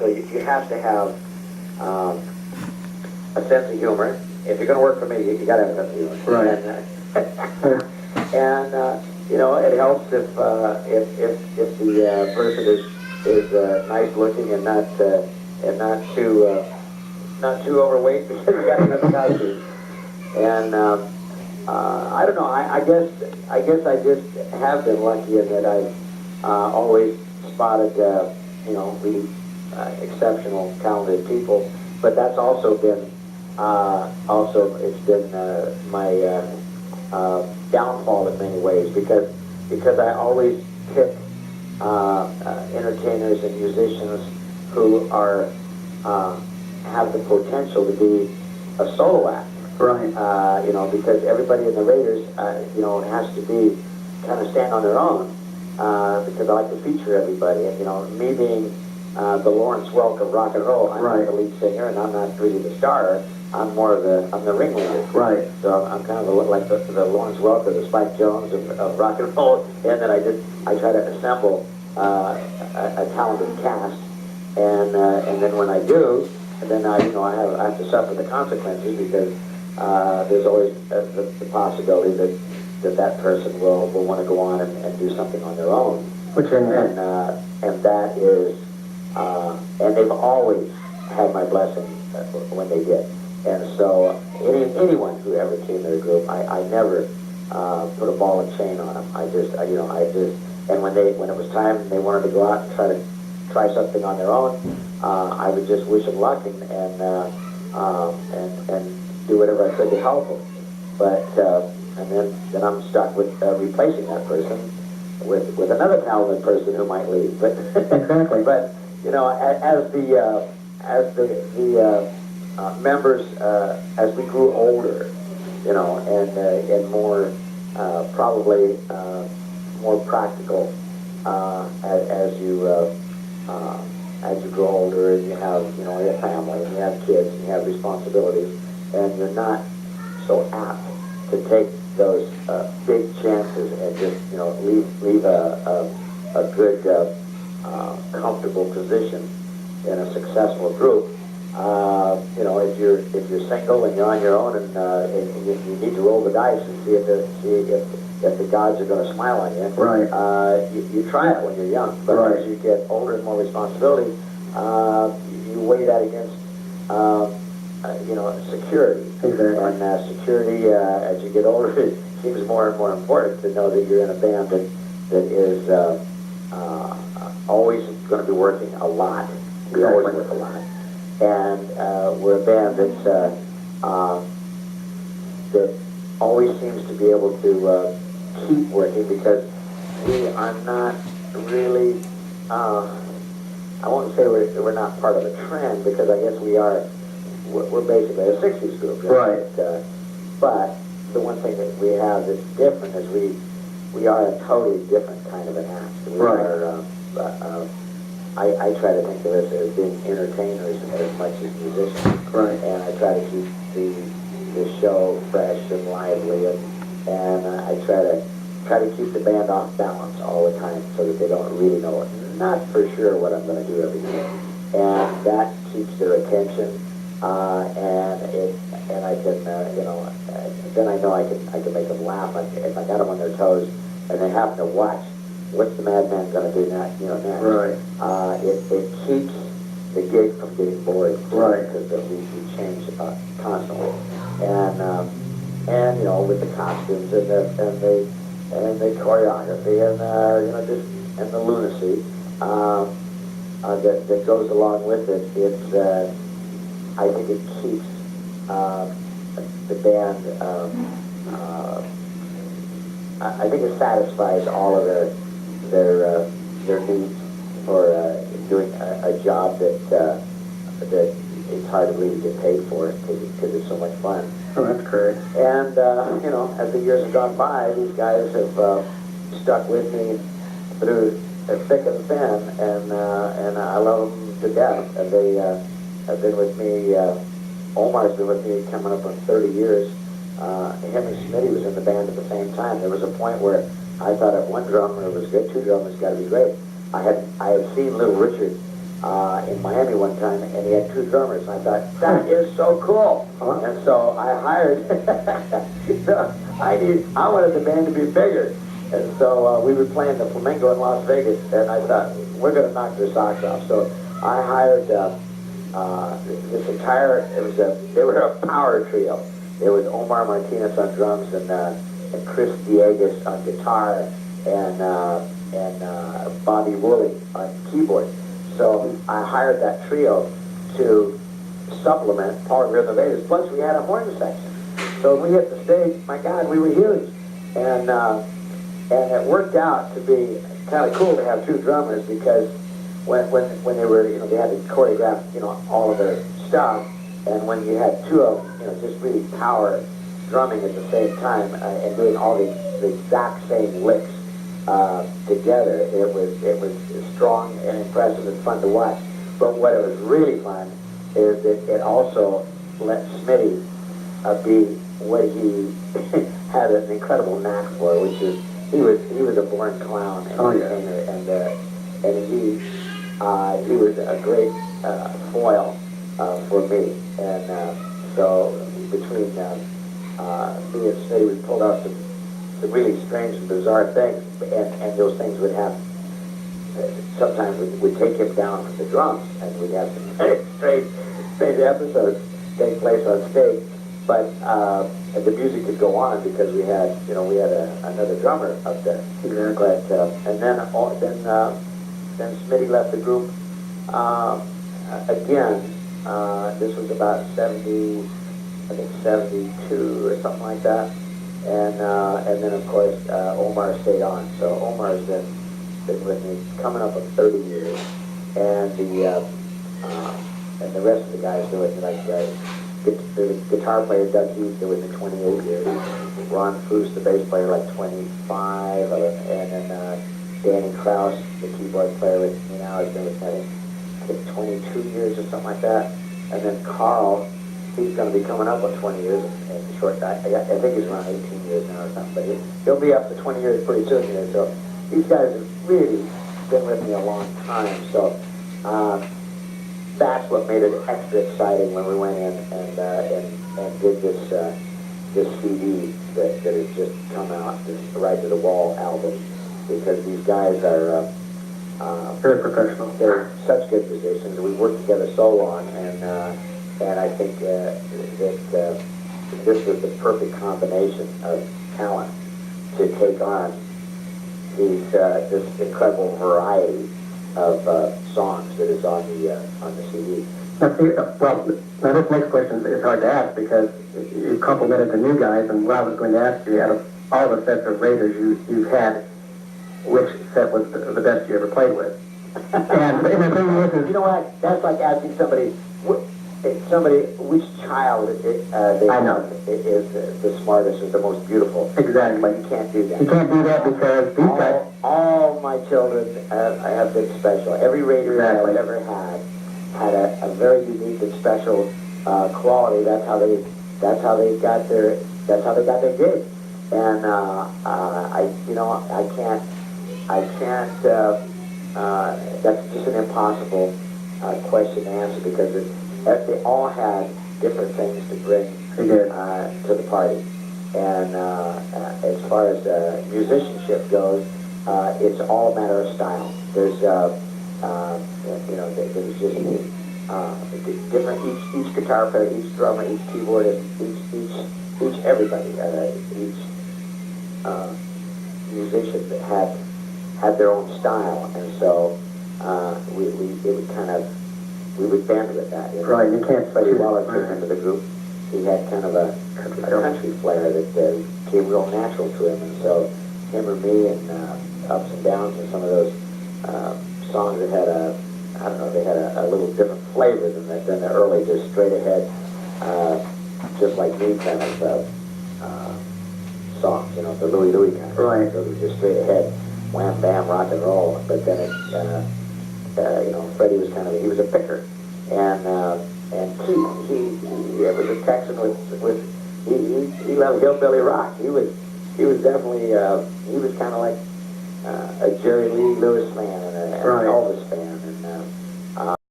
so you have to have a sense of humor. If you're going to work for me, you got to have a sense of humor. Right. And you know, it helps if the person is nice looking and not too overweight because you got another costume. And I don't know. I guess I just have been lucky in that I've always spotted really exceptional, talented people. But that's also been it's been my downfall in many ways because I always pick entertainers and musicians who are have the potential to be a solo act. Right. Because everybody in the Raiders, has to be kind of stand on their own because I like to feature everybody. And me being the Lawrence Welk of rock and roll, I'm not the lead singer, and I'm not really the star. I'm the ringleader. Right. So I'm kind of like the Lawrence Welk or the Spike Jones of rock and roll, and then I try to assemble a talented cast, and then when I do, then I have to suffer the consequences because there's always the possibility that person will want to go on and do something on their own. And that is and they've always had my blessing when they did. And so anyone who ever came to the group, I never put a ball and chain on them. I just and when it was time and they wanted to go out and try something on their own, I would just wish them luck and do whatever I could to help them. But and then I'm stuck with replacing that person with another talented person who might leave. But exactly. But as the members, as we grew older, and more probably more practical as you grow older and you have a family and you have kids and you have responsibilities, and you're not so apt to take those big chances and just leave a good comfortable position in a successful group. If you're single and you're on your own and you need to roll the dice and see if the gods are going to smile on you. Right. You try it when you're young, but as you get older and more responsibility, you weigh that against security. Exactly. And security, as you get older, it seems more and more important to know that you're in a band that is always going to be working a lot. We always work a lot. And we're a band that always seems to be able to keep working because we are not really, I won't say we're not part of a trend because I guess we're basically a 60s group. Right. But the one thing that we have that's different is we are a totally different kind of an act. We are, I try to think of us as being entertainers as much as musicians. Right. And I try to keep the show fresh and lively, and I try to keep the band off balance all the time so that they don't really know it. Not for sure what I'm going to do every day. And that keeps their attention, and I can, then I know I can make them laugh. If I got them on their toes and they happen to watch, what's the madman going to do next? Right. It keeps the gig from getting boring. Right. Because we change constantly, and with the costumes and the choreography and the lunacy that goes along with it. It's I think it keeps the band. I think it satisfies all of their needs for doing a job that it's hard to really get paid for because it's so much fun. Oh, that's great. And as the years have gone by, these guys have stuck with me through thick and thin, and I love them to death. And they have been with me. Omar's been with me coming up on 30 years. Him and Smitty was in the band at the same time. There was a point where I thought if one drummer was good, two drummers got to be great. I had seen Little Richard in Miami one time, and he had 2 drummers. And I thought, that is so cool. And so I hired, so I wanted the band to be bigger. And so we were playing the Flamingo in Las Vegas, and I thought, we're going to knock their socks off. So I hired this entire, they were a power trio. There was Omar Martinez on drums, and Chris Diegas on guitar, and Bobby Woolley on keyboard. So I hired that trio to supplement Power Rhythm Invaders. Plus we had a horn section. So when we hit the stage, my God, we were huge. And it worked out to be kind of cool to have 2 drummers, because when they were, they had to choreograph, all of their stuff. And when you had 2 of them, just really power drumming at the same time and doing all the exact same licks together, it was strong and impressive and fun to watch. But what it was really fun is that it also let Smitty be what he had an incredible knack for, which is he was a born clown and entertainer, and he was a great foil for me. And so between me and Smitty, we pulled off some really strange and bizarre things, and those things would have, sometimes we'd take him down from the drums, and we'd have some very strange episodes take place on stage. But the music could go on because we had another drummer up there. But and then Smitty left the group again. This was about 72 or something like that. And then of course Omar stayed on. So Omar's been with me coming up on 30 years, and the rest of the guys do it like. The guitar player Doug Heath, there was 28 years. Ron Foose, the bass player, like 25 of it. And then Danny Krause, the keyboard player with me now, has been with me, I think 22 years or something like that. And then Carl, he's going to be coming up on 20 years in short time. I think he's around 18 years now or something, but he'll be up to 20 years pretty soon here. So these guys have really been with me a long time. So that's what made it extra exciting when we went in and did this CD that has just come out, this Right to the Wall album, because these guys are very professional. They're such good musicians. We've worked together so long, and I think that this was the perfect combination of talent to take on this incredible variety of songs that is on the CD. Well, now this next question is hard to ask because you complimented the new guys, and what I was going to ask you, out of all the sets of Raiders you've had, which set was the best you ever played with? And the thing is, you know what? That's like asking somebody which child I know is the smartest or the most beautiful. Exactly. But you can't do that. You can't do that because these guys. All my children have been special. Every Raider Exactly. I've ever had a very unique and special quality. That's how they got their gig. And that's just an impossible question to answer, because they all had different things to bring to the party. And as far as musicianship goes, it's all a matter of style. There's there's just different. Each guitar player, each drummer, each keyboardist, each everybody, each musician that had their own style, and so we would bend with that. Right, you can't. Freddie Wallace came into the group. He had kind of a country flair that came real natural to him, and so him or me, and ups and downs, and some of those songs that had they had a little different flavor than the early, just straight ahead, just like me kind of songs, the Louie kind of. Right. So it was just straight ahead, wham bam, rock and roll. But then it, Freddie was he was a picker, and Keith, he was a Texan he loved hillbilly rock. He was definitely he was kind of like a Jerry Lee Lewis fan and an right. Elvis fan,